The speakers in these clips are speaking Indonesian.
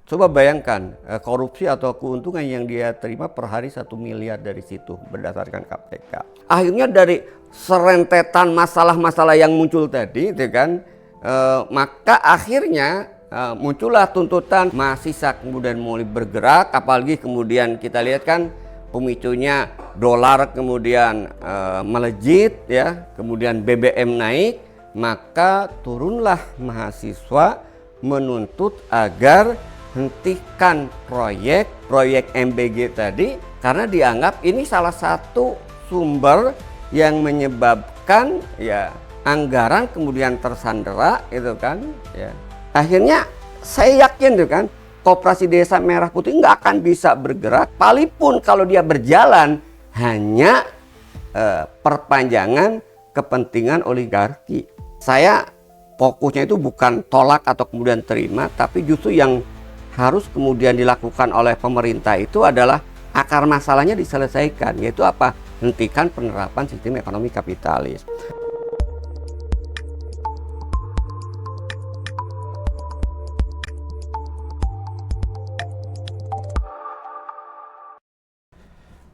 Coba bayangkan korupsi atau keuntungan yang dia terima per hari 1 miliar dari situ berdasarkan KPK. Akhirnya dari serentetan masalah-masalah yang muncul tadi, gitu kan, maka akhirnya muncullah tuntutan mahasiswa kemudian mulai bergerak, apalagi kemudian kita lihat kan pemicunya dolar kemudian melejit ya, kemudian BBM naik, maka turunlah mahasiswa menuntut agar hentikan proyek MBG tadi karena dianggap ini salah satu sumber yang menyebabkan ya anggaran kemudian tersandera itu kan ya. Akhirnya saya yakin tuh kan Koperasi Desa Merah Putih nggak akan bisa bergerak palipun kalau dia berjalan hanya perpanjangan kepentingan oligarki. Saya fokusnya itu bukan tolak atau kemudian terima, tapi justru yang harus kemudian dilakukan oleh pemerintah itu adalah akar masalahnya diselesaikan, yaitu apa? Hentikan penerapan sistem ekonomi kapitalis.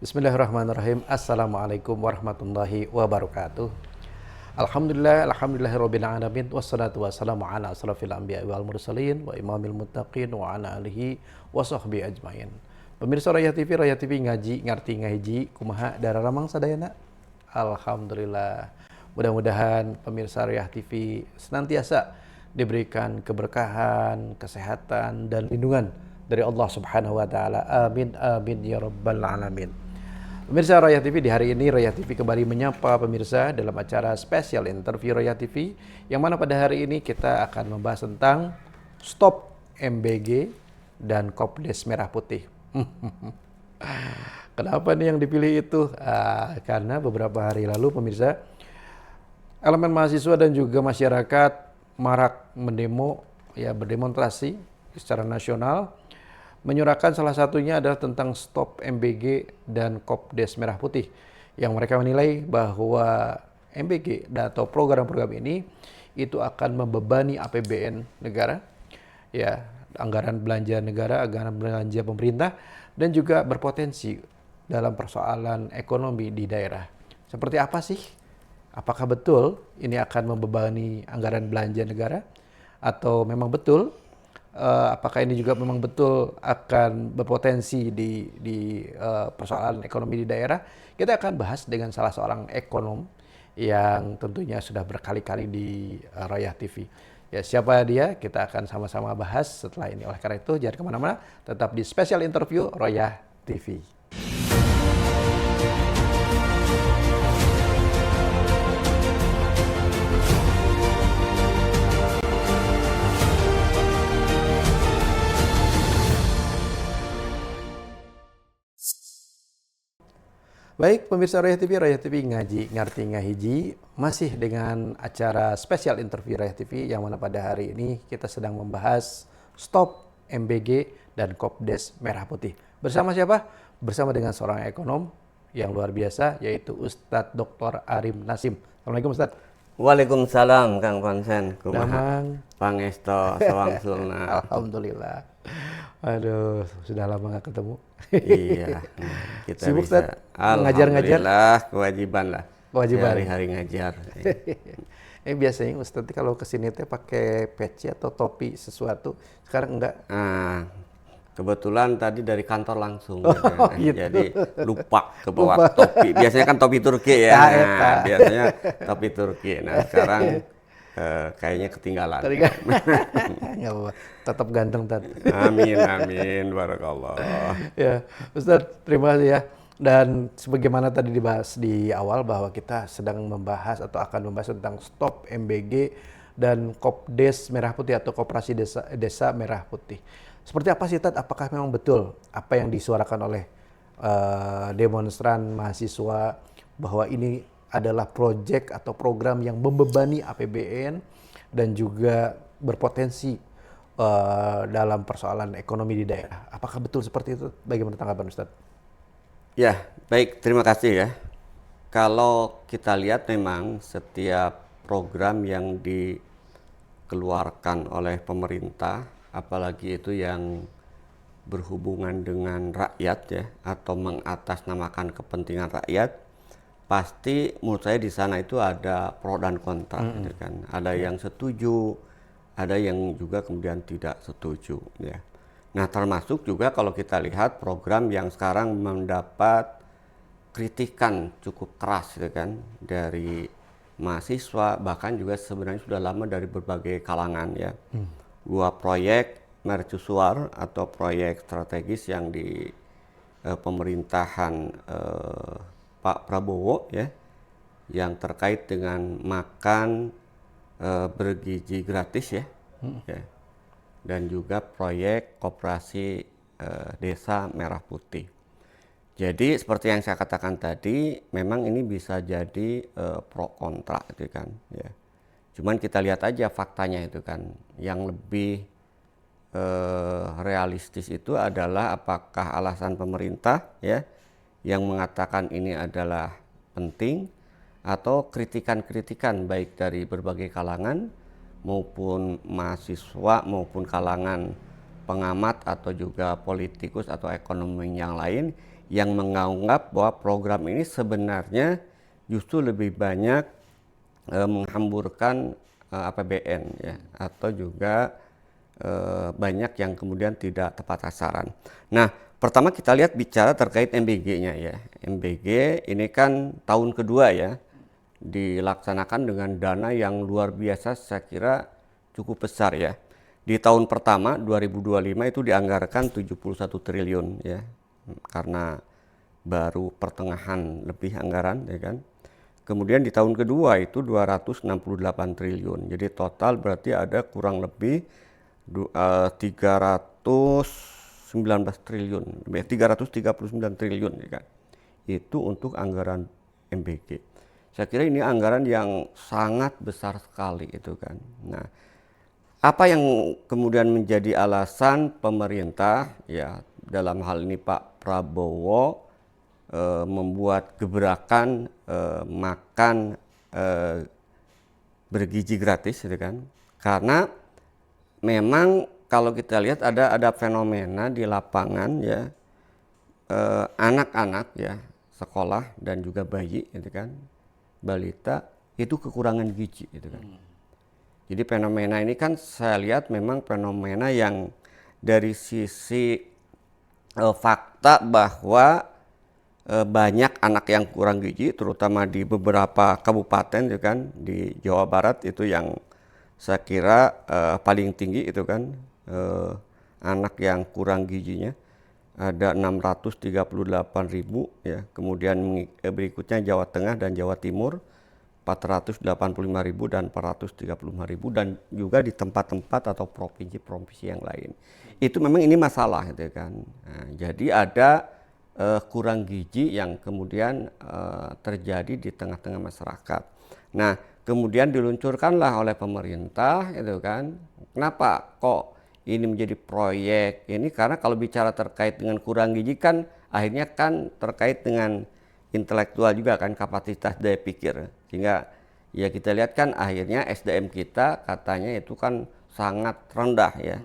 Bismillahirrahmanirrahim. Assalamualaikum warahmatullahi wabarakatuh. Alhamdulillahirabbil alamin wassalatu wassalamu ala asrofil anbiya'i wal mursalin wa imamil muttaqin wa ala alihi wa sahbihi ajmain. Pemirsa Raya TV ngaji ngarti ngahiji kumaha dararamang sadayana. Alhamdulillah. Mudah-mudahan pemirsa Raya TV senantiasa diberikan keberkahan, kesehatan dan lindungan dari Allah Subhanahu wa taala. Amin amin ya rabbal alamin. Pemirsa Raya TV, di hari ini Raya TV kembali menyapa pemirsa dalam acara spesial interview Raya TV, yang mana pada hari ini kita akan membahas tentang Stop MBG dan Kopdes Merah Putih. Kenapa nih yang dipilih itu? Karena beberapa hari lalu pemirsa, elemen mahasiswa dan juga masyarakat marak mendemo, ya berdemonstrasi secara nasional, menyuarakan salah satunya adalah tentang Stop MBG dan Kopdes Merah Putih, yang mereka menilai bahwa MBG atau program-program ini itu akan membebani APBN negara, ya anggaran belanja negara, anggaran belanja pemerintah, dan juga berpotensi dalam persoalan ekonomi di daerah. Seperti apa sih? Apakah betul ini akan membebani anggaran belanja negara, atau memang betul apakah ini juga memang betul akan berpotensi di persoalan ekonomi di daerah? Kita akan bahas dengan salah seorang ekonom yang tentunya sudah berkali-kali di Raya TV. Ya, siapa dia? Kita akan sama-sama bahas setelah ini. Oleh karena itu, jangan kemana-mana, tetap di special interview Raya TV. Baik, pemirsa Raya TV ngaji ngarti ngahiji, masih dengan acara spesial interview Raya TV, yang mana pada hari ini kita sedang membahas Stop MBG dan Kopdes Merah Putih. Bersama siapa? Bersama dengan seorang ekonom yang luar biasa, yaitu Ustadz Dr. Arim Nasim. Assalamualaikum Ustadz. Waalaikumsalam Kang Konsen. Damang. Pangesto Sawang Sulna. Alhamdulillah. Aduh, sudah lama nggak ketemu. Iya, kita sibuk, bisa. Ngajar-ngajar? Alhamdulillah, kewajiban lah. Kewajiban. Hari-hari ngajar. Biasanya Ustadz kalau kesini teh pakai peci atau topi sesuatu. Sekarang enggak. Kebetulan tadi dari kantor langsung. Gitu. Jadi lupa ke bawah topi. Biasanya kan topi Turki ya. Biasanya topi Turki. Nah sekarang kayaknya ketinggalan. Nggak apa-apa. Tetap ganteng tadi. Amin, amin. Barakallah. Ya, Ustadz, terima kasih ya. Dan sebagaimana tadi dibahas di awal bahwa kita sedang membahas atau akan membahas tentang Stop MBG dan Kopdes Merah Putih atau Koperasi Desa Merah Putih. Seperti apa sih, Tad? Apakah memang betul apa yang disuarakan oleh demonstran mahasiswa bahwa ini adalah proyek atau program yang membebani APBN dan juga berpotensi dalam persoalan ekonomi di daerah? Apakah betul seperti itu? Bagaimana tanggapan Ustadz? Ya, baik. Terima kasih ya. Kalau kita lihat memang setiap program yang dikeluarkan oleh pemerintah, apalagi itu yang berhubungan dengan rakyat ya, atau mengatasnamakan kepentingan rakyat, pasti menurut saya di sana itu ada pro dan kontra gitu kan. Ada yang setuju, ada yang juga kemudian tidak setuju ya. Nah, termasuk juga kalau kita lihat program yang sekarang mendapat kritikan cukup keras gitu kan dari mahasiswa, bahkan juga sebenarnya sudah lama dari berbagai kalangan ya. Dua proyek mercusuar atau proyek strategis yang di pemerintahan Pak Prabowo ya, yang terkait dengan makan bergizi gratis ya, ya, dan juga proyek koperasi desa Merah Putih. Jadi seperti yang saya katakan tadi, memang ini bisa jadi pro kontra itu kan ya. Cuman kita lihat aja faktanya itu kan. Yang lebih realistis itu adalah apakah alasan pemerintah ya yang mengatakan ini adalah penting, atau kritikan-kritikan baik dari berbagai kalangan maupun mahasiswa maupun kalangan pengamat atau juga politikus atau ekonomi yang lain yang menganggap bahwa program ini sebenarnya justru lebih banyak menghamburkan APBN ya, atau juga banyak yang kemudian tidak tepat sasaran. Nah, pertama kita lihat bicara terkait MBG-nya ya. MBG ini kan tahun kedua ya, dilaksanakan dengan dana yang luar biasa, saya kira cukup besar ya. Di tahun pertama 2025 itu dianggarkan 71 triliun ya, karena baru pertengahan lebih anggaran ya kan. Kemudian di tahun kedua itu 268 triliun. Jadi total berarti ada kurang lebih 319 triliun, 339 triliun ya kan. Itu untuk anggaran MBG. Saya kira ini anggaran yang sangat besar sekali itu kan. Nah, apa yang kemudian menjadi alasan pemerintah ya dalam hal ini Pak Prabowo membuat gebrakan makan bergizi gratis gitu kan? Karena memang kalau kita lihat ada fenomena di lapangan ya, anak-anak ya sekolah dan juga bayi gitu kan, balita itu kekurangan gizi gitu kan. Jadi fenomena ini kan saya lihat memang fenomena yang dari sisi fakta bahwa banyak anak yang kurang gizi, terutama di beberapa kabupaten itu kan, di Jawa Barat itu yang saya kira paling tinggi itu kan, anak yang kurang gizinya ada 638.000 ya. Kemudian berikutnya Jawa Tengah dan Jawa Timur 485.000 dan 435.000, dan juga di tempat-tempat atau provinsi-provinsi yang lain. Itu memang ini masalah gitu kan. Nah, jadi ada kurang gizi yang kemudian terjadi di tengah-tengah masyarakat. Nah, kemudian diluncurkanlah oleh pemerintah itu kan. Kenapa kok ini menjadi proyek ini? Karena kalau bicara terkait dengan kurang gizi kan akhirnya kan terkait dengan intelektual juga kan, kapasitas daya pikir. Sehingga ya kita lihat kan akhirnya SDM kita katanya itu kan sangat rendah ya.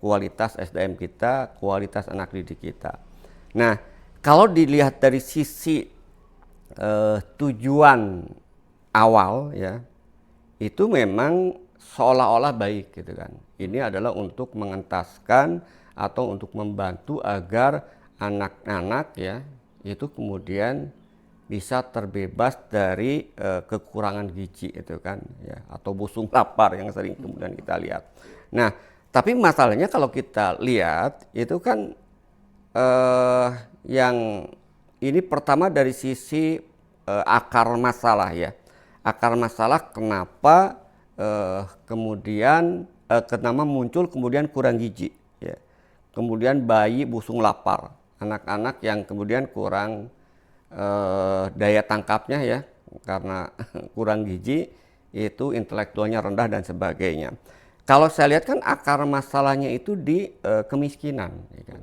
Kualitas SDM kita, kualitas anak didik kita. Nah, kalau dilihat dari sisi tujuan awal ya, itu memang seolah-olah baik gitu kan. Ini adalah untuk mengentaskan atau untuk membantu agar anak-anak ya itu kemudian bisa terbebas dari kekurangan gizi itu kan ya, atau busung lapar yang sering kemudian kita lihat. Nah, tapi masalahnya kalau kita lihat itu kan yang ini pertama dari sisi akar masalah ya. Akar masalah kenapa kemudian kenapa muncul kemudian kurang gizi ya. Kemudian bayi busung lapar, anak-anak yang kemudian kurang daya tangkapnya ya, karena kurang gizi, itu intelektualnya rendah dan sebagainya. Kalau saya lihat kan akar masalahnya itu di kemiskinan ya kan.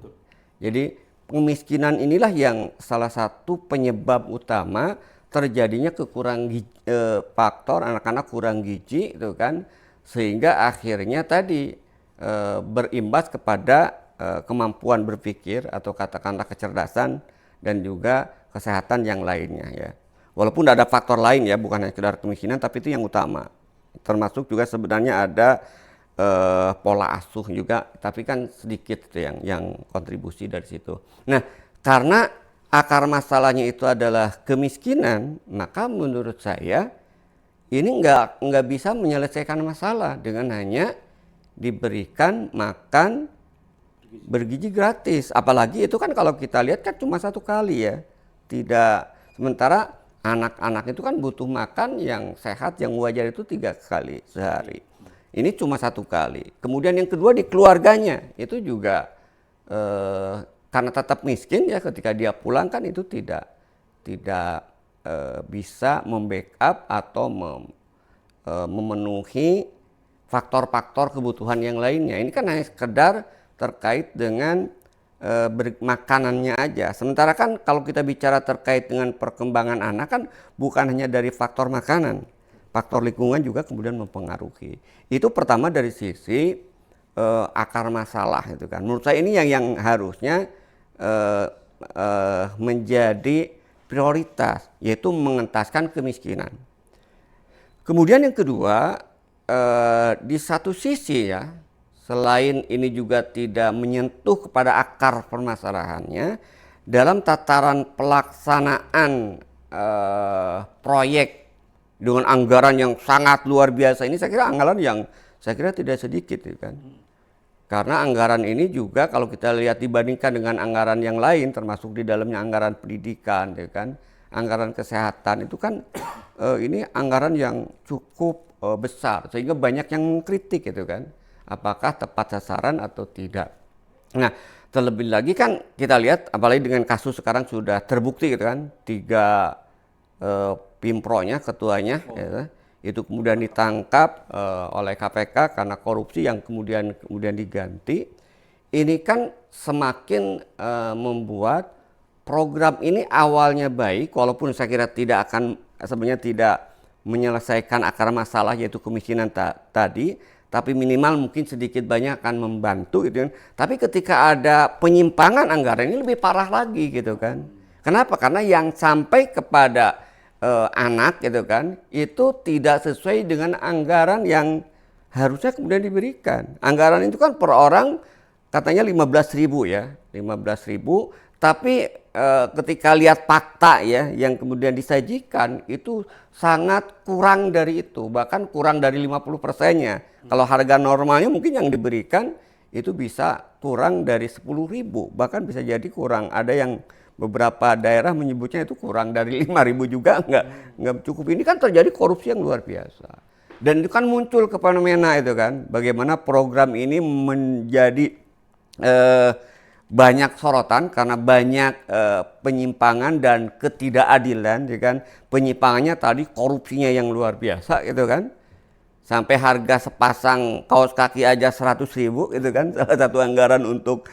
Jadi kemiskinan inilah yang salah satu penyebab utama terjadinya faktor anak-anak kurang gizi itu kan, sehingga akhirnya tadi berimbas kepada kemampuan berpikir atau katakanlah kecerdasan dan juga kesehatan yang lainnya ya. Walaupun ada faktor lain ya, bukan hanya sekedar kemiskinan, tapi itu yang utama. Termasuk juga sebenarnya ada pola asuh juga, tapi kan sedikit itu yang kontribusi dari situ. Nah, karena akar masalahnya itu adalah kemiskinan, maka menurut saya ini nggak bisa menyelesaikan masalah dengan hanya diberikan makan bergizi gratis. Apalagi itu kan kalau kita lihat kan cuma 1 kali ya. Tidak, sementara anak-anak itu kan butuh makan yang sehat, yang wajar itu 3 kali sehari. Ini cuma 1 kali. Kemudian yang kedua di keluarganya itu juga karena tetap miskin ya, ketika dia pulang kan itu tidak bisa membackup atau memenuhi faktor-faktor kebutuhan yang lainnya. Ini kan hanya sekedar terkait dengan makanannya aja. Sementara kan kalau kita bicara terkait dengan perkembangan anak kan bukan hanya dari faktor makanan, faktor lingkungan juga kemudian mempengaruhi. Itu pertama dari sisi akar masalah itu kan. Menurut saya ini yang harusnya menjadi prioritas, yaitu mengentaskan kemiskinan. Kemudian yang kedua, di satu sisi ya, selain ini juga tidak menyentuh kepada akar permasalahannya, dalam tataran pelaksanaan proyek dengan anggaran yang sangat luar biasa ini, saya kira anggaran yang saya kira tidak sedikit ya kan. Karena anggaran ini juga kalau kita lihat dibandingkan dengan anggaran yang lain, termasuk di dalamnya anggaran pendidikan ya kan, anggaran kesehatan itu kan ini anggaran yang cukup besar, sehingga banyak yang kritik gitu kan, apakah tepat sasaran atau tidak. Nah, terlebih lagi kan kita lihat apalagi dengan kasus sekarang sudah terbukti gitu kan, 3 Pimpronya, ketuanya ya, itu kemudian ditangkap oleh KPK karena korupsi yang kemudian diganti. Ini kan semakin membuat program ini awalnya baik, walaupun saya kira sebenarnya tidak menyelesaikan akar masalah yaitu kemiskinan tadi, tapi minimal mungkin sedikit banyak akan membantu gitu kan. Tapi ketika ada penyimpangan anggaran ini lebih parah lagi gitu kan. Kenapa? Karena yang sampai kepada anak gitu kan, itu tidak sesuai dengan anggaran yang harusnya kemudian diberikan. Anggaran itu kan per orang katanya 15.000 ya, 15.000, tapi ketika lihat fakta ya yang kemudian disajikan itu sangat kurang dari itu, bahkan kurang dari 50%-nya. Kalau harga normalnya mungkin yang diberikan itu bisa kurang dari 10.000, bahkan bisa jadi kurang. Ada yang beberapa daerah menyebutnya itu kurang dari 5.000 juga nggak cukup. Ini kan terjadi korupsi yang luar biasa. Dan itu kan muncul ke fenomena itu kan, bagaimana program ini menjadi banyak sorotan karena banyak penyimpangan dan ketidakadilan, ya kan. Penyimpangannya tadi, korupsinya yang luar biasa gitu kan. Sampai harga sepasang kaos kaki aja 100.000 gitu kan, salah satu anggaran untuk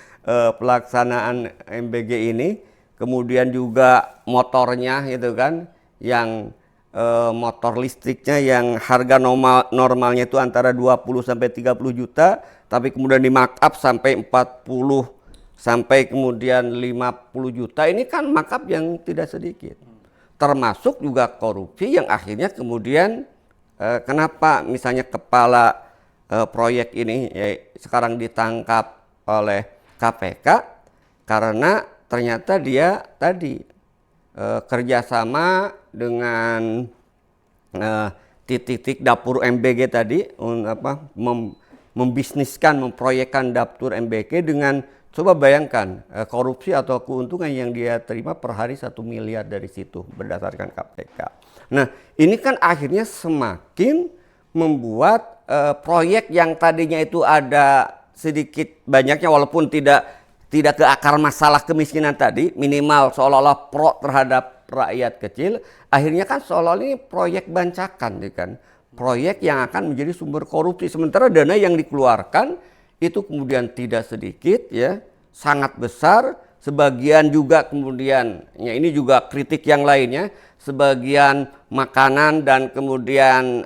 pelaksanaan MBG ini. Kemudian juga motornya gitu kan, yang motor listriknya yang harga normalnya itu antara 20 sampai 30 juta, tapi kemudian di markup sampai 40 sampai kemudian 50 juta. Ini kan markup yang tidak sedikit. Termasuk juga korupsi yang akhirnya kemudian kenapa misalnya kepala proyek ini sekarang ditangkap oleh KPK karena ternyata dia tadi kerjasama dengan titik-titik dapur MBG tadi, membisniskan, memproyekkan dapur MBG dengan, coba bayangkan korupsi atau keuntungan yang dia terima per hari 1 miliar dari situ berdasarkan KPK. Nah ini kan akhirnya semakin membuat proyek yang tadinya itu ada sedikit banyaknya, walaupun tidak ke akar masalah kemiskinan tadi, minimal seolah-olah pro terhadap rakyat kecil, akhirnya kan seolah-olah ini proyek bancakan, kan? Proyek yang akan menjadi sumber korupsi. Sementara dana yang dikeluarkan itu kemudian tidak sedikit, ya, sangat besar. Sebagian juga kemudian, ya ini juga kritik yang lainnya, sebagian makanan dan kemudian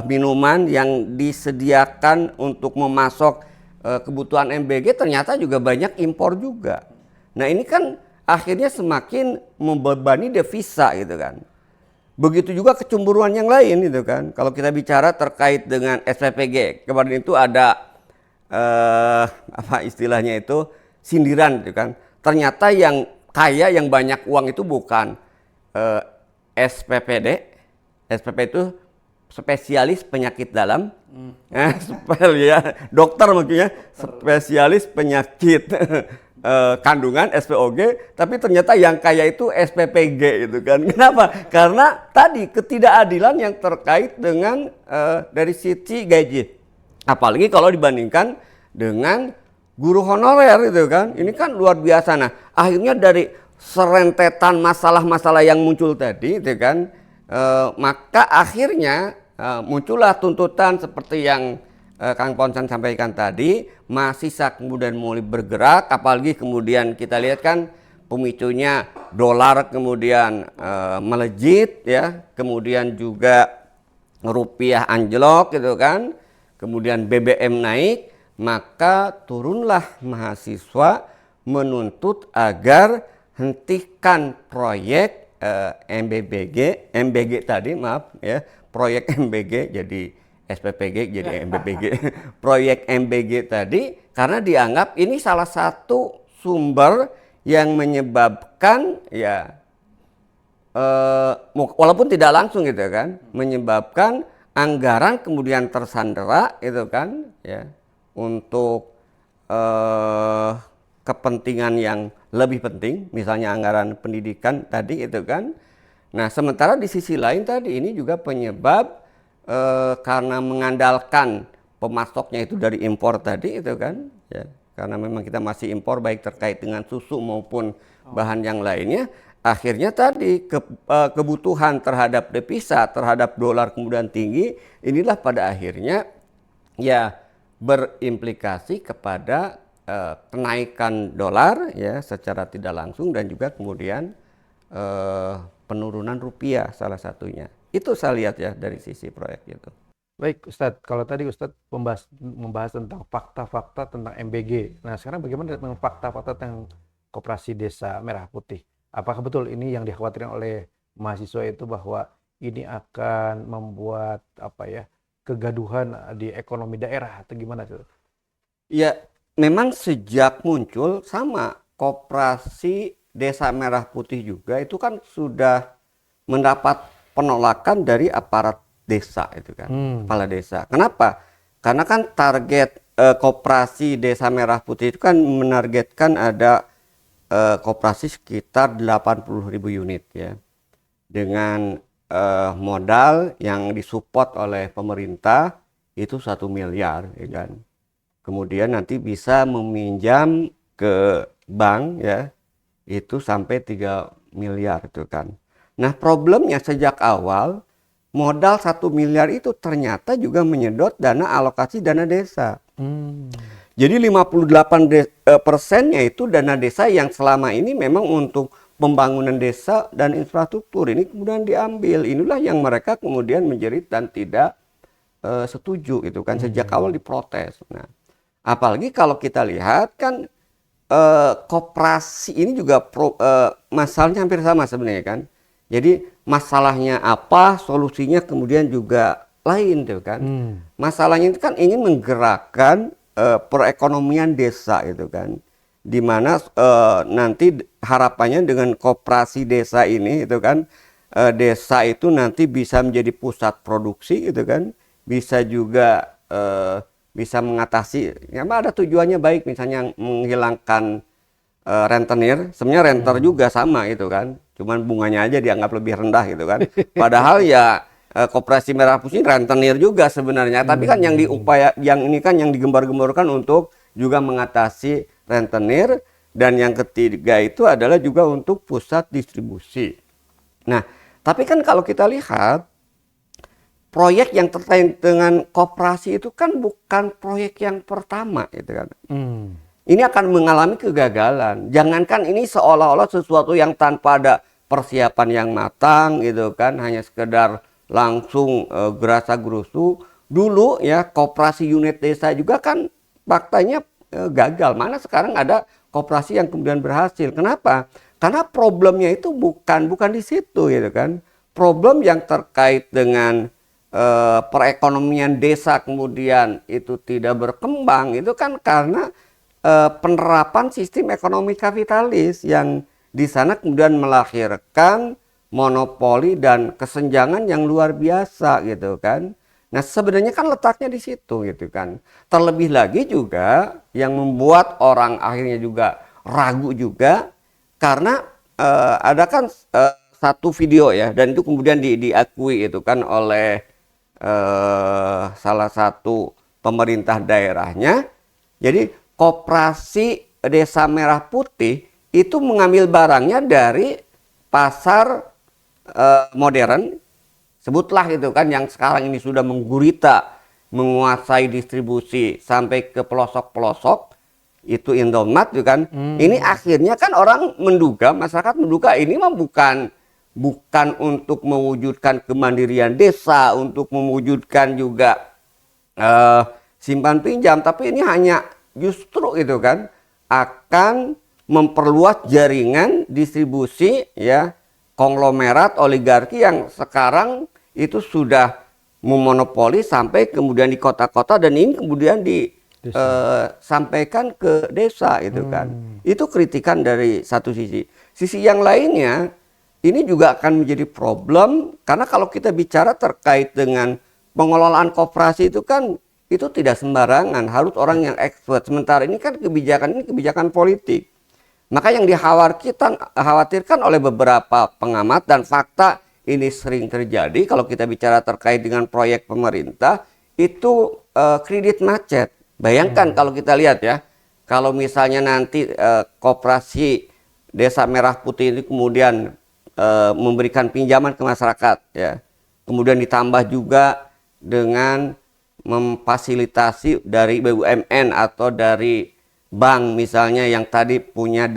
minuman yang disediakan untuk memasok kebutuhan MBG ternyata juga banyak impor juga. Nah ini kan akhirnya semakin membebani devisa gitu kan. Begitu juga kecemburuan yang lain gitu kan. Kalau kita bicara terkait dengan SPPG, kemarin itu ada apa istilahnya itu sindiran gitu kan. Ternyata yang kaya yang banyak uang itu bukan SPPD. SPP itu spesialis penyakit dalam. Ya, dokter maksudnya spesialis penyakit kandungan SPOG, tapi ternyata yang kaya itu SPPG gitu kan. Kenapa? Karena tadi ketidakadilan yang terkait dengan dari sisi gaji. Apalagi kalau dibandingkan dengan guru honorer gitu kan. Ini kan luar biasa. Nah, akhirnya dari serentetan masalah-masalah yang muncul tadi gitu kan, maka akhirnya muncullah tuntutan seperti yang Kang Ponsen sampaikan tadi, mahasiswa kemudian mulai bergerak, apalagi kemudian kita lihat kan pemicunya dolar kemudian melejit ya, kemudian juga rupiah anjlok gitu kan, kemudian BBM naik, maka turunlah mahasiswa menuntut agar hentikan proyek MBG tadi maaf ya, proyek MBG jadi SPPG jadi MBG proyek MBG tadi karena dianggap ini salah satu sumber yang menyebabkan ya walaupun tidak langsung gitu kan menyebabkan anggaran kemudian tersandera itu kan ya untuk kepentingan yang lebih penting misalnya anggaran pendidikan tadi itu kan. Nah sementara di sisi lain tadi ini juga penyebab karena mengandalkan pemasoknya itu dari impor tadi itu kan ya karena memang kita masih impor baik terkait dengan susu maupun bahan yang lainnya akhirnya tadi kebutuhan terhadap devisa terhadap dolar kemudian tinggi inilah pada akhirnya ya berimplikasi kepada kenaikan dolar ya secara tidak langsung dan juga kemudian penurunan rupiah salah satunya. Itu saya lihat ya dari sisi proyek itu. Baik Ustadz, kalau tadi Ustadz membahas tentang fakta-fakta tentang MBG. Nah sekarang bagaimana dengan fakta-fakta tentang Koperasi Desa Merah Putih? Apakah betul ini yang dikhawatirkan oleh mahasiswa itu bahwa ini akan membuat apa ya kegaduhan di ekonomi daerah atau gimana tuh? Ya memang sejak muncul sama Koperasi Desa Merah Putih juga itu kan sudah mendapat penolakan dari aparat desa itu kan, kepala desa. Kenapa? Karena kan target Koperasi Desa Merah Putih itu kan menargetkan ada koperasi sekitar 80.000 unit ya, dengan modal yang disupport oleh pemerintah itu 1 miliar, ya kan. Kemudian nanti bisa meminjam ke bank ya, itu sampai 3 miliar itu kan. Nah problemnya sejak awal modal 1 miliar itu ternyata juga menyedot dana alokasi dana desa. Jadi 58%-nya itu dana desa yang selama ini memang untuk pembangunan desa dan infrastruktur ini kemudian diambil. Inilah yang mereka kemudian menjerit dan tidak setuju itu kan sejak awal diprotes. Nah, apalagi kalau kita lihat kan koperasi ini juga masalahnya hampir sama sebenarnya kan. Jadi masalahnya apa, solusinya kemudian juga lain tuh kan. Masalahnya itu kan ingin menggerakkan perekonomian desa itu kan. Di mana nanti harapannya dengan koperasi desa ini itu kan desa itu nanti bisa menjadi pusat produksi gitu kan. Bisa juga bisa mengatasi ya ada tujuannya baik misalnya menghilangkan rentenir. Sebenarnya renter juga sama itu kan. Cuman bunganya aja dianggap lebih rendah gitu kan. Padahal ya Koperasi Merah Putih rentenir juga sebenarnya. Tapi kan yang ini kan yang digembar-gemborkan untuk juga mengatasi rentenir dan yang ketiga itu adalah juga untuk pusat distribusi. Nah, tapi kan kalau kita lihat proyek yang terkait dengan koperasi itu kan bukan proyek yang pertama gitu kan. Ini akan mengalami kegagalan. Jangankan ini seolah-olah sesuatu yang tanpa ada persiapan yang matang gitu kan, hanya sekedar langsung gerasa gerusu. Dulu ya koperasi unit desa juga kan faktanya gagal. Mana sekarang ada koperasi yang kemudian berhasil. Kenapa? Karena problemnya itu bukan di situ gitu kan. Problem yang terkait dengan perekonomian desa kemudian itu tidak berkembang itu kan karena penerapan sistem ekonomi kapitalis yang di sana kemudian melahirkan monopoli dan kesenjangan yang luar biasa gitu kan. Nah, sebenarnya kan letaknya di situ gitu kan. Terlebih lagi juga yang membuat orang akhirnya juga ragu juga karena ada kan satu video ya, dan itu kemudian diakui itu kan oleh salah satu pemerintah daerahnya. Jadi Koperasi Desa Merah Putih itu mengambil barangnya dari pasar modern, sebutlah itu kan, yang sekarang ini sudah menggurita menguasai distribusi sampai ke pelosok-pelosok, itu Indomaret itu kan. Ini akhirnya kan orang menduga, masyarakat menduga ini mah bukan untuk mewujudkan kemandirian desa, untuk mewujudkan juga simpan pinjam, tapi ini hanya justru itu kan akan memperluas jaringan distribusi ya konglomerat oligarki yang sekarang itu sudah memonopoli sampai kemudian di kota-kota, dan ini kemudian disampaikan ke desa itu kan. Itu kritikan dari satu sisi. Sisi yang lainnya ini juga akan menjadi problem karena kalau kita bicara terkait dengan pengelolaan koperasi itu kan itu tidak sembarangan, harus orang yang expert. Sementara ini kan kebijakan politik. Maka yang dikhawatirkan oleh beberapa pengamat, dan fakta ini sering terjadi kalau kita bicara terkait dengan proyek pemerintah, itu kredit macet. Bayangkan kalau kita lihat ya, kalau misalnya nanti Koperasi Desa Merah Putih ini kemudian memberikan pinjaman ke masyarakat ya, kemudian ditambah juga dengan memfasilitasi dari BUMN atau dari bank misalnya yang tadi punya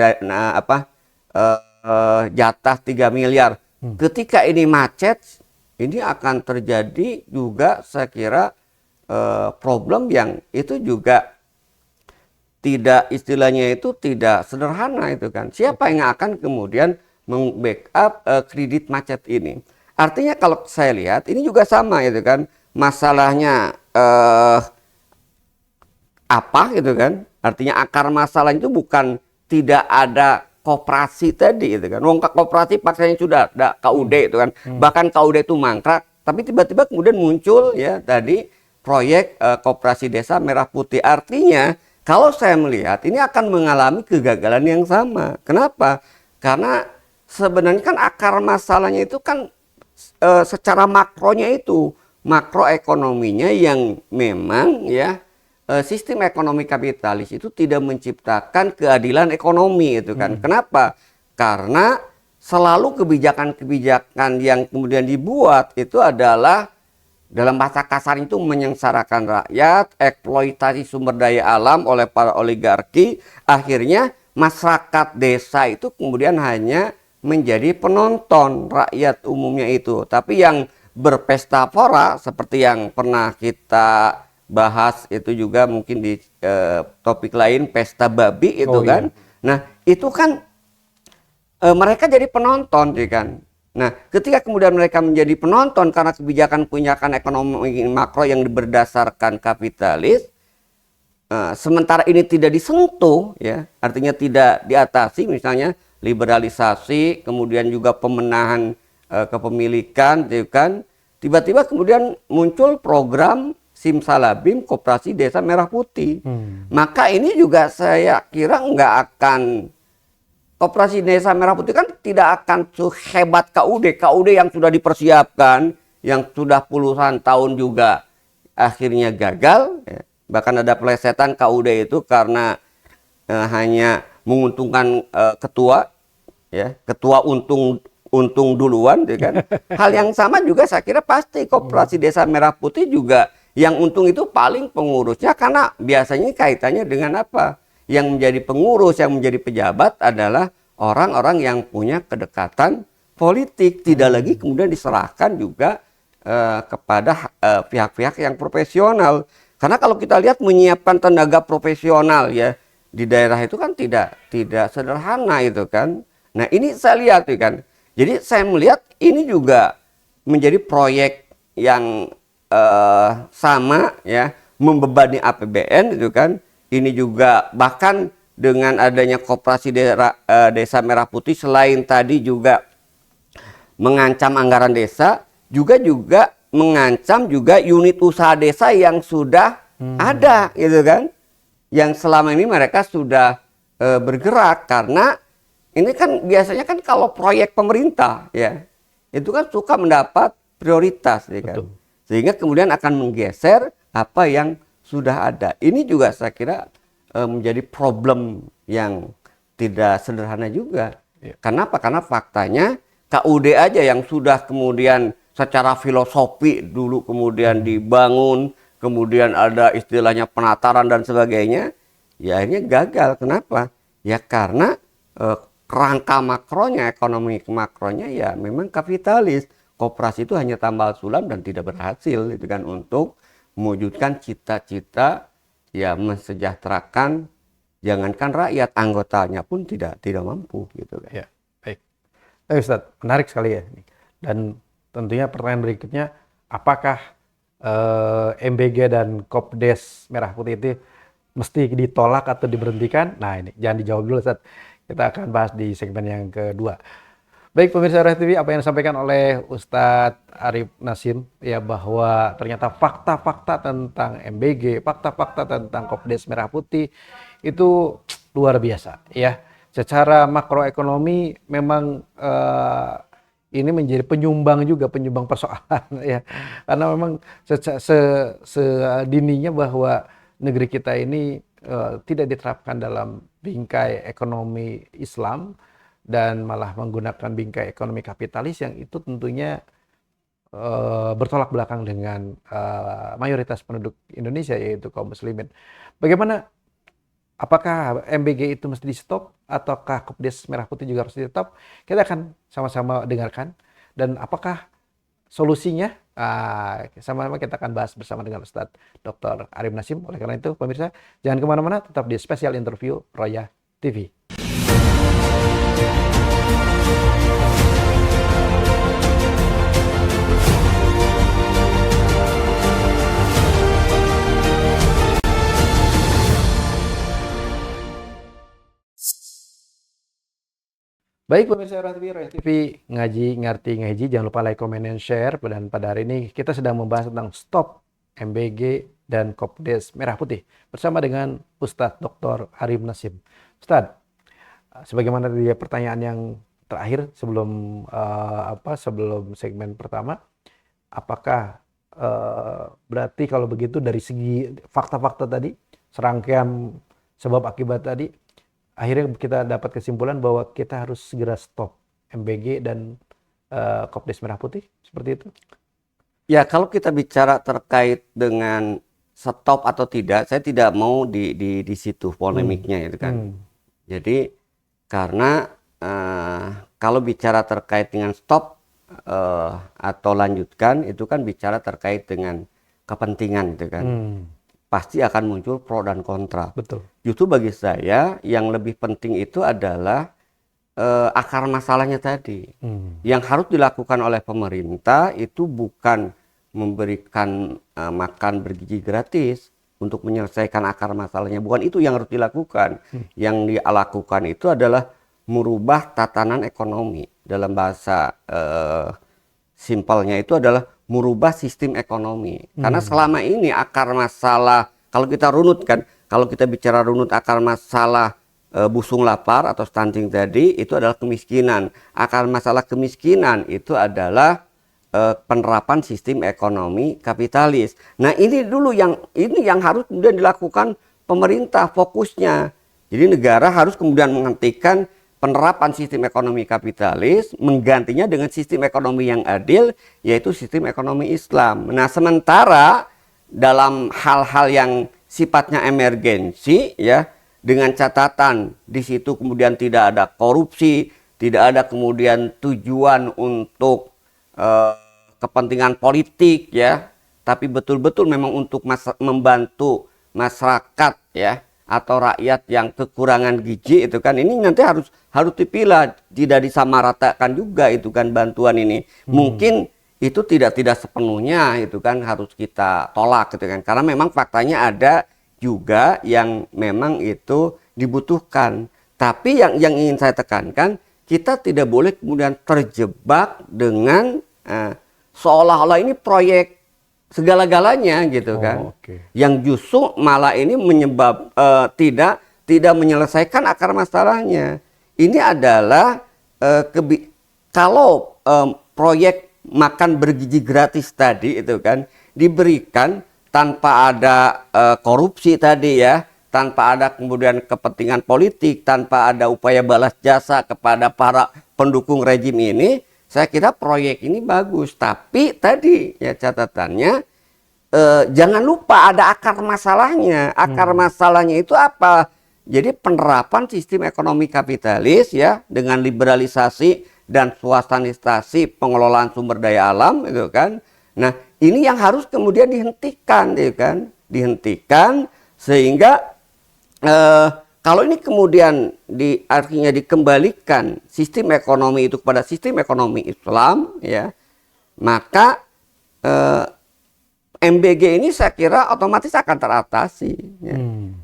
jatah 3 miliar. Ketika ini macet, ini akan terjadi juga saya kira problem yang itu juga tidak, istilahnya itu tidak sederhana itu kan. Siapa yang akan kemudian membackup kredit macet ini? Artinya kalau saya lihat ini juga sama itu kan. Masalahnya apa gitu kan? Artinya akar masalah itu bukan tidak ada koperasi tadi itu kan. Wong koperasi paksanya sudah ada KUD itu kan. Bahkan KUD itu mangkrak, tapi tiba-tiba kemudian muncul ya tadi proyek Koperasi Desa Merah Putih. Artinya kalau saya melihat ini akan mengalami kegagalan yang sama. Kenapa? Karena sebenarnya kan akar masalahnya itu kan secara makronya itu, makroekonominya yang memang ya sistem ekonomi kapitalis itu tidak menciptakan keadilan ekonomi itu kan. Kenapa? Karena selalu kebijakan-kebijakan yang kemudian dibuat itu adalah dalam bahasa kasar itu menyengsarakan rakyat, eksploitasi sumber daya alam oleh para oligarki. Akhirnya masyarakat desa itu kemudian hanya menjadi penonton, rakyat umumnya itu. Tapi yang berpesta pora seperti yang pernah kita bahas itu juga mungkin di topik lain, pesta babi itu kan. Iya. Nah itu kan mereka jadi penonton kan. Nah ketika kemudian mereka menjadi penonton karena kebijakan ekonomi makro yang berdasarkan kapitalis, sementara ini tidak disentuh ya, artinya tidak diatasi, misalnya liberalisasi, kemudian juga pemenahan kepemilikan kan, tiba-tiba kemudian muncul program Simsalabim Koperasi Desa Merah Putih. Maka ini juga saya kira nggak akan, Koperasi Desa Merah Putih kan tidak akan sehebat KUD yang sudah dipersiapkan, yang sudah puluhan tahun juga akhirnya gagal ya. Bahkan ada pelesetan KUD itu karena hanya menguntungkan ketua ya, ketua untung duluan ya kan. Hal yang sama juga saya kira pasti Koperasi Desa Merah Putih juga yang untung itu paling pengurusnya, karena biasanya kaitannya dengan apa? Yang menjadi pengurus, yang menjadi pejabat adalah orang-orang yang punya kedekatan politik, tidak lagi kemudian diserahkan juga kepada pihak-pihak yang profesional. Karena kalau kita lihat menyiapkan tenaga profesional ya di daerah itu kan tidak sederhana itu kan. Nah ini saya lihat itu kan. Jadi saya melihat ini juga menjadi proyek yang sama ya, membebani APBN itu kan. Ini juga bahkan dengan adanya koperasi desa Merah Putih, selain tadi juga mengancam anggaran desa, juga mengancam juga unit usaha desa yang sudah ada gitu kan, yang selama ini mereka sudah bergerak. Karena ini kan biasanya kan kalau proyek pemerintah ya itu kan suka mendapat prioritas ya kan. Betul. Sehingga kemudian akan menggeser apa yang sudah ada. Ini juga saya kira menjadi problem yang tidak sederhana juga. Iya. Kenapa? Karena faktanya KUD aja yang sudah kemudian secara filosofi dulu kemudian dibangun, kemudian ada istilahnya penataran dan sebagainya, ya akhirnya gagal. Kenapa? Ya karena kerangka makronya, ekonomi makronya ya memang kapitalis. Koperasi itu hanya tambal sulam dan tidak berhasil itu kan untuk mewujudkan cita-cita ya mensejahterakan, jangankan rakyat, anggotanya pun tidak mampu gitu kan. Ya, baik. Ustadz, menarik sekali ya. Dan tentunya pertanyaan berikutnya, apakah MBG dan Kopdes Merah Putih itu mesti ditolak atau diberhentikan? Nah ini, jangan dijawab dulu Ustadz. Kita akan bahas di segmen yang kedua. Baik pemirsa Royal TV, apa yang disampaikan oleh Ustadz Arif Nasim ya, bahwa ternyata fakta-fakta tentang MBG, fakta-fakta tentang Kopdes Merah Putih itu luar biasa ya. Secara makroekonomi memang ini menjadi penyumbang persoalan ya. Karena memang sedininya bahwa negeri kita ini tidak diterapkan dalam bingkai ekonomi Islam, dan malah menggunakan bingkai ekonomi kapitalis yang itu tentunya bertolak belakang dengan mayoritas penduduk Indonesia, yaitu kaum muslimin. Bagaimana, apakah MBG itu mesti di stop ataukah Kopdes Merah Putih juga harus di stop? Kita akan sama-sama dengarkan, dan apakah solusinya sama-sama kita akan bahas bersama dengan Ustadz Dr. Arif Nasim. Oleh karena itu pemirsa, jangan kemana-mana, tetap di spesial interview Royal TV. Baik pemirsa Royal TV, ngaji, ngerti, ngaji. Jangan lupa like, comment, and share. Dan pada hari ini kita sedang membahas tentang stop MBG dan Kopdes Merah Putih bersama dengan Ustadz Dr. Arif Nasim. Ustadz, sebagaimana tadi pertanyaan yang terakhir sebelum sebelum segmen pertama, apakah berarti kalau begitu dari segi fakta-fakta tadi, serangkaian sebab akibat tadi, akhirnya kita dapat kesimpulan bahwa kita harus segera stop MBG dan Kopdes Merah Putih, seperti itu? Ya, kalau kita bicara terkait dengan stop atau tidak, saya tidak mau di situ polemiknya itu kan. Jadi karena kalau bicara terkait dengan stop atau lanjutkan, itu kan bicara terkait dengan kepentingan itu kan. Pasti akan muncul pro dan kontra. Betul. Justru bagi saya yang lebih penting itu adalah akar masalahnya tadi. Yang harus dilakukan oleh pemerintah itu bukan memberikan makan bergizi gratis untuk menyelesaikan akar masalahnya. Bukan itu yang harus dilakukan. Yang dilakukan itu adalah merubah tatanan ekonomi. Dalam bahasa simpelnya itu adalah merubah sistem ekonomi. Karena selama ini akar masalah, kalau kita runutkan, kalau kita bicara runut akar masalah busung lapar atau stunting tadi, itu adalah kemiskinan. Akar masalah kemiskinan itu adalah penerapan sistem ekonomi kapitalis. Nah ini dulu yang harus kemudian dilakukan pemerintah fokusnya. Jadi negara harus kemudian menghentikan penerapan sistem ekonomi kapitalis, menggantinya dengan sistem ekonomi yang adil, yaitu sistem ekonomi Islam. Nah, sementara dalam hal-hal yang sifatnya emergensi, ya, dengan catatan di situ kemudian tidak ada korupsi, tidak ada kemudian tujuan untuk kepentingan politik, ya, tapi betul-betul memang untuk membantu masyarakat ya atau rakyat yang kekurangan gizi itu kan, ini nanti harus dipilah, tidak disamaratakan juga itu kan bantuan ini. Mungkin itu tidak sepenuhnya itu kan harus kita tolak gitu kan, karena memang faktanya ada juga yang memang itu dibutuhkan. Tapi yang ingin saya tekankan, kita tidak boleh kemudian terjebak dengan seolah-olah ini proyek segala-galanya gitu kan. Yang justru malah ini tidak menyelesaikan akar masalahnya. Ini adalah kalau proyek makan bergizi gratis tadi itu kan diberikan tanpa ada korupsi tadi ya, tanpa ada kemudian kepentingan politik, tanpa ada upaya balas jasa kepada para pendukung rejim ini, saya kira proyek ini bagus. Tapi tadi ya catatannya, jangan lupa ada akar masalahnya. Akar masalahnya itu apa? Jadi penerapan sistem ekonomi kapitalis ya dengan liberalisasi dan swastanisasi pengelolaan sumber daya alam itu kan. Nah, ini yang harus kemudian dihentikan ya kan? Dihentikan sehingga kalau ini kemudian artinya dikembalikan sistem ekonomi itu kepada sistem ekonomi Islam ya, maka MBG ini saya kira otomatis akan teratasi ya.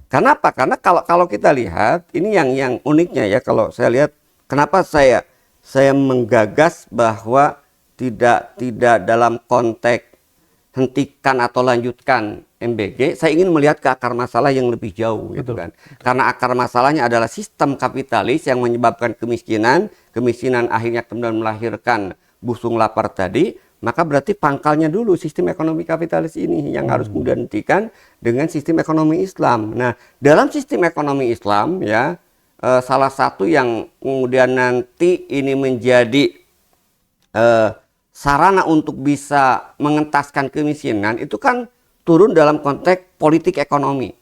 Karena apa? Karena kalau kita lihat ini yang uniknya ya, kalau saya lihat kenapa saya menggagas bahwa tidak dalam konteks hentikan atau lanjutkan MBG, saya ingin melihat ke akar masalah yang lebih jauh gitu kan. Karena akar masalahnya adalah sistem kapitalis yang menyebabkan kemiskinan akhirnya kemudian melahirkan busung lapar tadi, maka berarti pangkalnya dulu sistem ekonomi kapitalis ini yang harus kemudian dihentikan dengan sistem ekonomi Islam. Nah, dalam sistem ekonomi Islam ya, salah satu yang kemudian nanti ini menjadi sarana untuk bisa mengentaskan kemiskinan itu kan turun dalam konteks politik ekonomi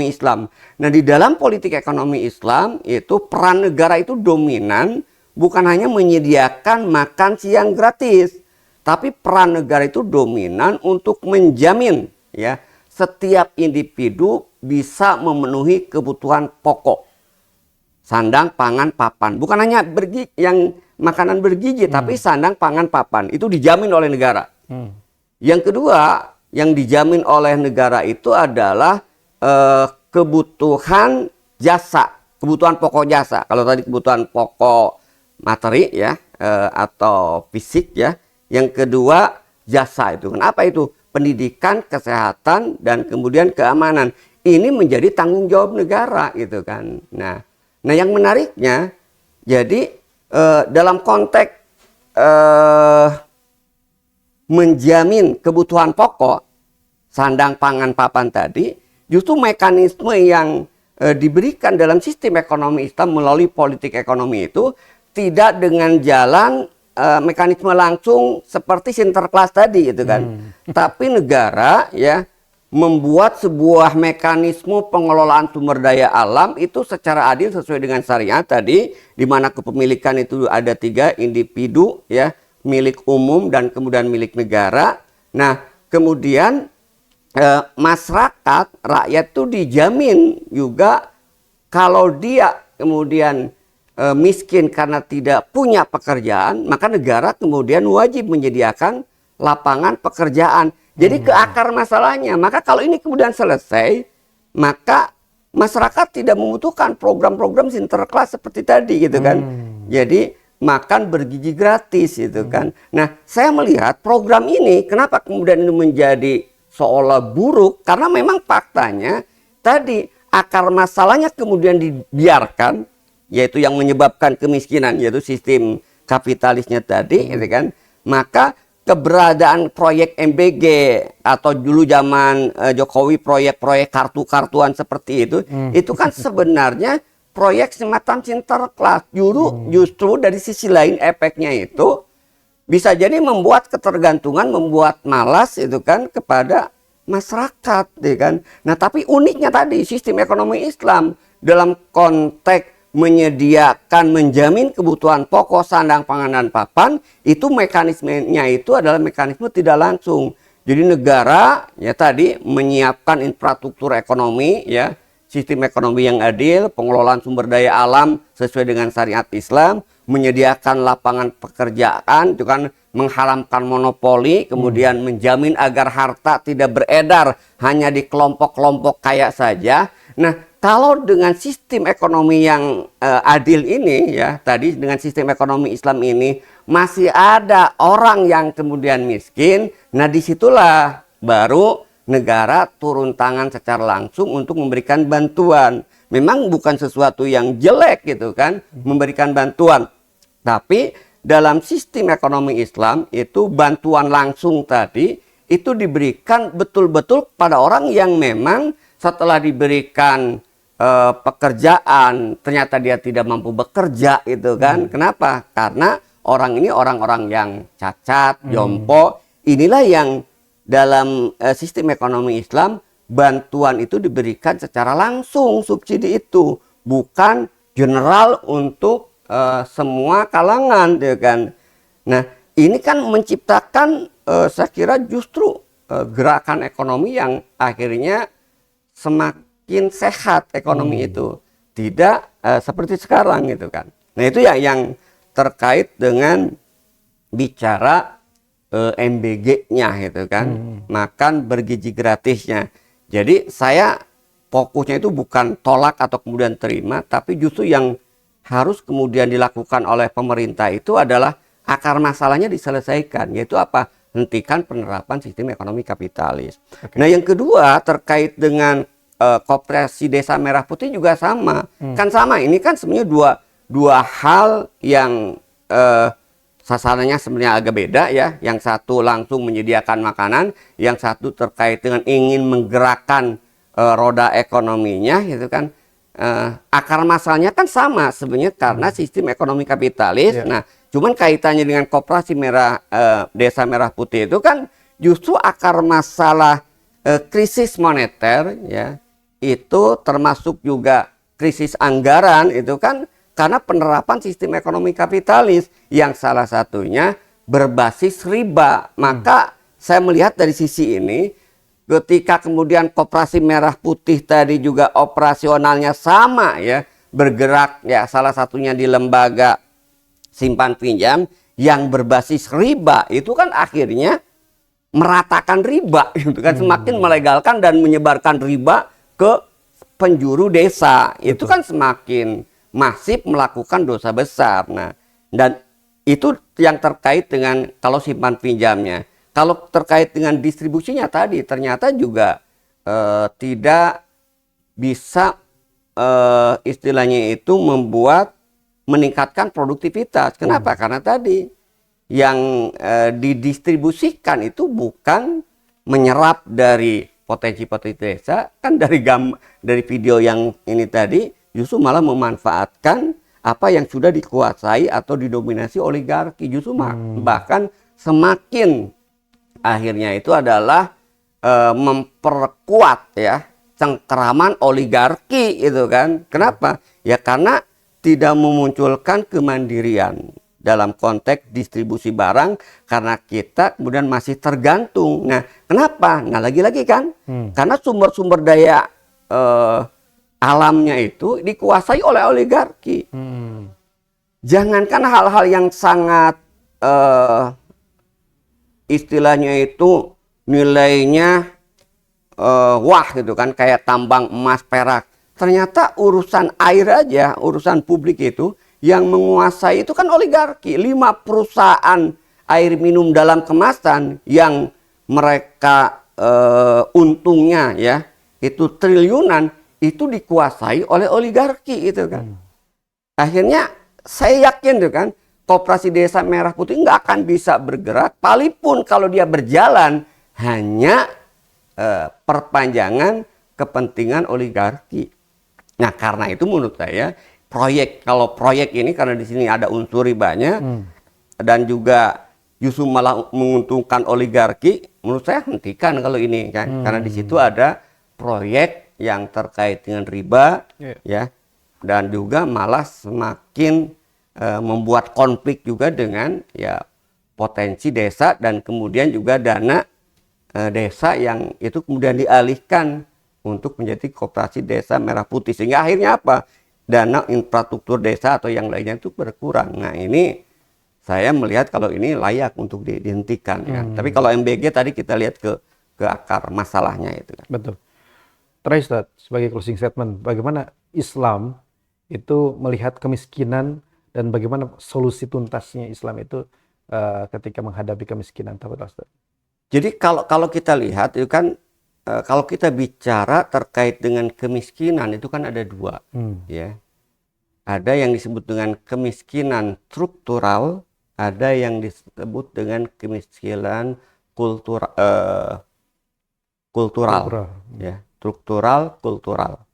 Islam. Nah, di dalam politik ekonomi Islam itu peran negara itu dominan, bukan hanya menyediakan makan siang gratis, tapi peran negara itu dominan untuk menjamin ya setiap individu bisa memenuhi kebutuhan pokok. Sandang, pangan, papan. Bukan hanya yang makanan bergizi, tapi sandang, pangan, papan. Itu dijamin oleh negara. Yang kedua, yang dijamin oleh negara itu adalah kebutuhan jasa, kebutuhan pokok jasa. Kalau tadi kebutuhan pokok materi ya, atau fisik ya. Yang kedua, jasa itu. Kenapa itu? Pendidikan, kesehatan, dan kemudian keamanan. Ini menjadi tanggung jawab negara gitu kan. Nah, yang menariknya, jadi dalam konteks menjamin kebutuhan pokok, sandang, pangan, papan tadi, justru mekanisme yang diberikan dalam sistem ekonomi Islam melalui politik ekonomi itu tidak dengan jalan mekanisme langsung seperti Sinterklas tadi gitu kan. Tapi negara ya membuat sebuah mekanisme pengelolaan sumber daya alam itu secara adil sesuai dengan syariat tadi, di mana kepemilikan itu ada 3, individu ya, milik umum dan kemudian milik negara. Nah, kemudian masyarakat, rakyat itu dijamin juga kalau dia kemudian miskin karena tidak punya pekerjaan, maka negara kemudian wajib menyediakan lapangan pekerjaan. Jadi ke akar masalahnya. Maka kalau ini kemudian selesai, maka masyarakat tidak membutuhkan program-program Sinterklas seperti tadi gitu kan. Jadi makan bergizi gratis gitu kan. Nah, saya melihat program ini kenapa kemudian ini menjadi seolah buruk, karena memang faktanya tadi akar masalahnya kemudian dibiarkan, yaitu yang menyebabkan kemiskinan, yaitu sistem kapitalisnya tadi gitu kan. Maka keberadaan proyek MBG atau dulu zaman Jokowi proyek-proyek kartu-kartuan seperti itu kan sebenarnya proyek semacam Sinterklas. Justru dari sisi lain efeknya itu bisa jadi membuat ketergantungan, membuat malas itu kan kepada masyarakat, ya kan. Nah, tapi uniknya tadi sistem ekonomi Islam dalam konteks menyediakan, menjamin kebutuhan pokok, sandang, pangan, dan papan, itu mekanismenya itu adalah mekanisme tidak langsung. Jadi negara ya tadi menyiapkan infrastruktur ekonomi ya, sistem ekonomi yang adil, pengelolaan sumber daya alam sesuai dengan syariat Islam, menyediakan lapangan pekerjaan, itu kan mengharamkan monopoli, kemudian menjamin agar harta tidak beredar hanya di kelompok-kelompok kaya saja. Nah, kalau dengan sistem ekonomi yang adil ini ya, tadi dengan sistem ekonomi Islam ini masih ada orang yang kemudian miskin, nah disitulah baru negara turun tangan secara langsung untuk memberikan bantuan. Memang bukan sesuatu yang jelek gitu kan, memberikan bantuan. Tapi dalam sistem ekonomi Islam itu bantuan langsung tadi itu diberikan betul-betul pada orang yang memang setelah diberikan pekerjaan ternyata dia tidak mampu bekerja itu kan. Kenapa? Karena orang ini orang-orang yang cacat, jompo. Inilah yang dalam sistem ekonomi Islam bantuan itu diberikan secara langsung, subsidi itu bukan general untuk semua kalangan, ya kan. Nah, ini kan menciptakan saya kira justru gerakan ekonomi yang akhirnya semakin sehat ekonomi itu, tidak seperti sekarang gitu kan. Nah, itu yang terkait dengan bicara MBG-nya gitu kan, makan bergizi gratisnya. Jadi saya fokusnya itu bukan tolak atau kemudian terima, tapi justru yang harus kemudian dilakukan oleh pemerintah itu adalah akar masalahnya diselesaikan, yaitu apa? Hentikan penerapan sistem ekonomi kapitalis. Nah, yang kedua terkait dengan Koperasi Desa Merah Putih juga sama. Kan sama, ini kan sebenarnya dua hal yang sasarannya sebenarnya agak beda ya. Yang satu langsung menyediakan makanan, yang satu terkait dengan ingin menggerakkan roda ekonominya gitu kan. Akar masalahnya kan sama sebenarnya karena sistem ekonomi kapitalis. Nah, cuman kaitannya dengan Koperasi Desa Merah Putih itu kan justru akar masalah krisis moneter ya, itu termasuk juga krisis anggaran itu kan karena penerapan sistem ekonomi kapitalis yang salah satunya berbasis riba. Maka saya melihat dari sisi ini, ketika kemudian Koperasi Merah Putih tadi juga operasionalnya sama ya, bergerak ya salah satunya di lembaga simpan pinjam yang berbasis riba, itu kan akhirnya meratakan riba gitu kan, semakin melegalkan dan menyebarkan riba ke penjuru desa. Itu kan semakin masif melakukan dosa besar. Nah, dan itu yang terkait dengan kalau simpan pinjamnya. Kalau terkait dengan distribusinya tadi ternyata juga tidak bisa istilahnya itu meningkatkan produktivitas. Kenapa? Karena tadi yang didistribusikan itu bukan menyerap dari potensi-potensi desa, kan dari video yang ini tadi justru malah memanfaatkan apa yang sudah dikuasai atau didominasi oligarki. Justru bahkan semakin akhirnya itu adalah memperkuat ya cengkeraman oligarki itu kan. Kenapa? Ya karena tidak memunculkan kemandirian dalam konteks distribusi barang karena kita kemudian masih tergantung. Nah, kenapa? Nah, lagi-lagi kan karena sumber-sumber daya alamnya itu dikuasai oleh oligarki. Jangankan hal-hal yang sangat istilahnya itu nilainya wah gitu kan, kayak tambang emas, perak. Ternyata urusan air aja, urusan publik itu yang menguasai itu kan oligarki. 5 perusahaan air minum dalam kemasan yang mereka untungnya ya itu triliunan, itu dikuasai oleh oligarki itu kan. Akhirnya saya yakin tuh kan Koperasi Desa Merah Putih nggak akan bisa bergerak palipun kalau dia berjalan hanya perpanjangan kepentingan oligarki. Nah, karena itu menurut saya kalau proyek ini karena di sini ada unsur ribanya dan juga justru malah menguntungkan oligarki, menurut saya hentikan kalau ini kan, karena di situ ada proyek yang terkait dengan riba ya, dan juga malah semakin membuat konflik juga dengan ya potensi desa dan kemudian juga dana desa yang itu kemudian dialihkan untuk menjadi koperasi desa Merah Putih, sehingga akhirnya apa? Dana infrastruktur desa atau yang lainnya itu berkurang. Nah, ini saya melihat kalau ini layak untuk dihentikan kan. Tapi kalau MBG tadi kita lihat ke akar masalahnya itu kan. Betul. Terakhir Ustaz, sebagai closing statement, bagaimana Islam itu melihat kemiskinan dan bagaimana solusi tuntasnya Islam itu ketika menghadapi kemiskinan? Tafadhol Ustaz. Jadi kalau kita lihat itu kan kalau kita bicara terkait dengan kemiskinan itu kan ada dua, ya. Ada yang disebut dengan kemiskinan struktural, ada yang disebut dengan kemiskinan kultural, Kultural. ya, struktural, kultural.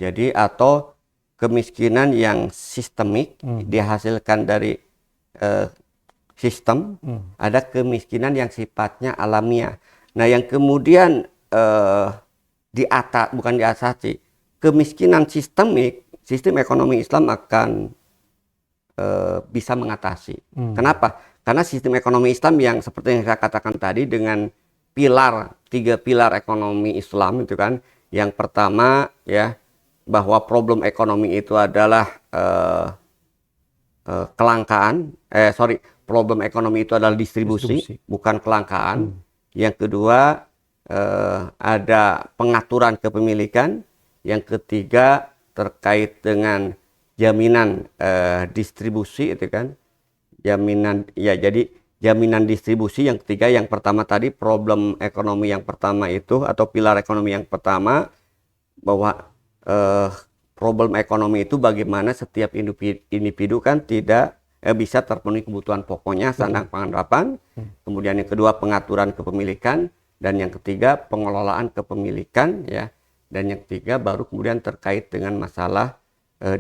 Jadi atau kemiskinan yang sistemik dihasilkan dari sistem, ada kemiskinan yang sifatnya alamiah. Nah, yang kemudian bukan diatasi, kemiskinan sistemik, sistem ekonomi Islam akan bisa mengatasi. Kenapa? Karena sistem ekonomi Islam yang seperti yang saya katakan tadi dengan tiga pilar ekonomi Islam itu kan, yang pertama ya bahwa problem ekonomi itu adalah problem ekonomi itu adalah distribusi. Bukan kelangkaan. Yang kedua ada pengaturan kepemilikan. Yang ketiga terkait dengan jaminan distribusi itu kan, jadi jaminan distribusi. Yang ketiga, yang pertama tadi problem ekonomi yang pertama itu atau pilar ekonomi yang pertama bahwa problem ekonomi itu bagaimana setiap individu kan tidak bisa terpenuhi kebutuhan pokoknya, sandang pangan papan. Kemudian yang kedua pengaturan kepemilikan, dan yang ketiga pengelolaan kepemilikan ya. Dan yang ketiga baru kemudian terkait dengan masalah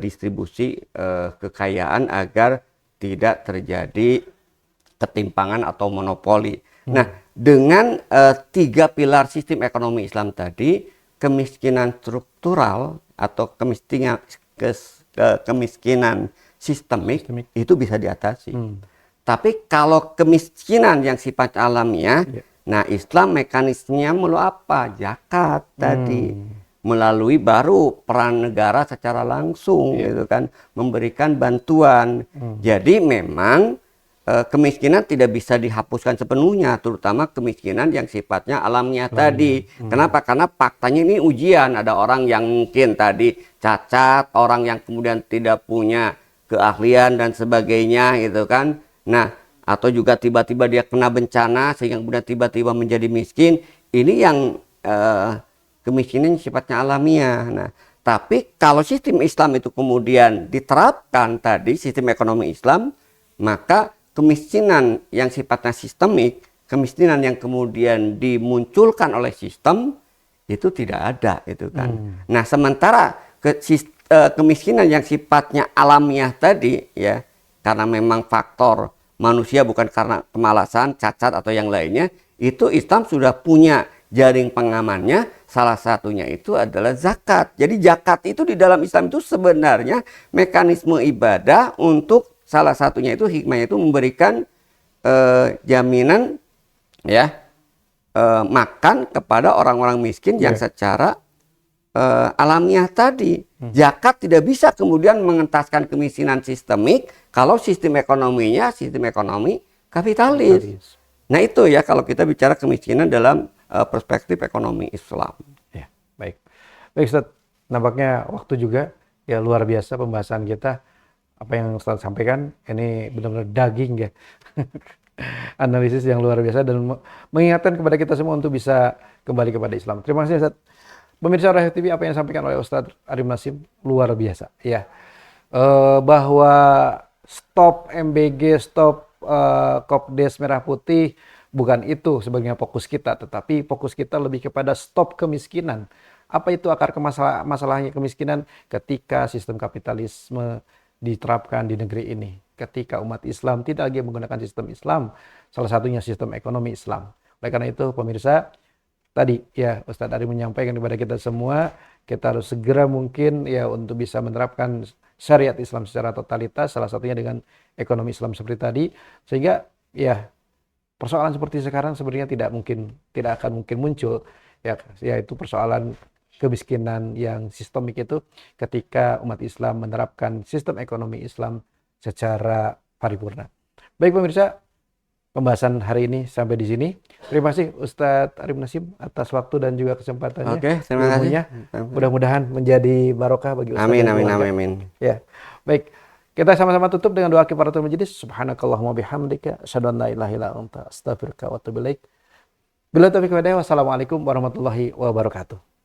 distribusi kekayaan agar tidak terjadi ketimpangan atau monopoli. Nah, dengan tiga pilar sistem ekonomi Islam tadi, kemiskinan struktural atau kemiskinan sistemik itu bisa diatasi. Tapi kalau kemiskinan yang sifatnya alamiah, nah Islam mekanismenya melalui apa? Zakat tadi. Melalui baru peran negara secara langsung gitu kan, memberikan bantuan. Jadi memang kemiskinan tidak bisa dihapuskan sepenuhnya, terutama kemiskinan yang sifatnya alamiah tadi. Kenapa? Karena faktanya ini ujian. Ada orang yang mungkin tadi cacat, orang yang kemudian tidak punya keahlian dan sebagainya gitu kan. Nah, atau juga tiba-tiba dia kena bencana sehingga kemudian tiba-tiba menjadi miskin. Ini yang kemiskinan sifatnya alamiah. Nah, tapi kalau sistem Islam itu kemudian diterapkan tadi, sistem ekonomi Islam, maka kemiskinan yang sifatnya sistemik, kemiskinan yang kemudian dimunculkan oleh sistem, itu tidak ada. Itu kan. Nah, sementara kemiskinan yang sifatnya alamiah tadi, ya, karena memang faktor manusia bukan karena kemalasan, cacat, atau yang lainnya, itu Islam sudah punya jaring pengamannya. Salah satunya itu adalah zakat. Jadi zakat itu di dalam Islam itu sebenarnya mekanisme ibadah untuk salah satunya itu hikmahnya itu memberikan jaminan ya makan kepada orang-orang miskin yang secara alamiah tadi. Zakat tidak bisa kemudian mengentaskan kemiskinan sistemik kalau sistem ekonominya sistem ekonomi kapitalis. Nah itu ya kalau kita bicara kemiskinan dalam perspektif ekonomi Islam. Ya, baik. Baik Ustaz, nampaknya waktu juga ya luar biasa pembahasan kita. Apa yang Ustaz sampaikan ini benar-benar daging ya. Analisis yang luar biasa dan mengingatkan kepada kita semua untuk bisa kembali kepada Islam. Terima kasih Ustaz. Pemirsa Rakyat TV, apa yang disampaikan oleh Ustaz Arif Nasim luar biasa ya. Bahwa stop MBG, stop Kopdes Merah Putih, bukan itu sebagai fokus kita, tetapi fokus kita lebih kepada stop kemiskinan. Apa itu akar masalahnya kemiskinan? Ketika sistem kapitalisme diterapkan di negeri ini. Ketika umat Islam tidak lagi menggunakan sistem Islam, salah satunya sistem ekonomi Islam. Oleh karena itu, pemirsa, tadi ya Ustadz Ari menyampaikan kepada kita semua, kita harus segera mungkin ya untuk bisa menerapkan syariat Islam secara totalitas, salah satunya dengan ekonomi Islam seperti tadi, sehingga ya persoalan seperti sekarang sebenarnya tidak akan mungkin muncul, ya, yaitu persoalan kemiskinan yang sistemik itu ketika umat Islam menerapkan sistem ekonomi Islam secara paripurna. Baik pemirsa, pembahasan hari ini sampai di sini. Terima kasih Ustadz Arif Nasim atas waktu dan juga kesempatannya. Oke, terima kasih. Ilmunya. Mudah-mudahan menjadi barokah bagi Ustadz Amin, dan amin, keluarga. amin, amin. Ya, baik. Kita sama-sama tutup dengan doa kifaratul majelis. Subhanakallahumma bihamdika asyhadu an la ilaha illa anta astaghfiruka wa atubu ilaik. Bila taufiq wal hidayah. Wassalamualaikum warahmatullahi wabarakatuh.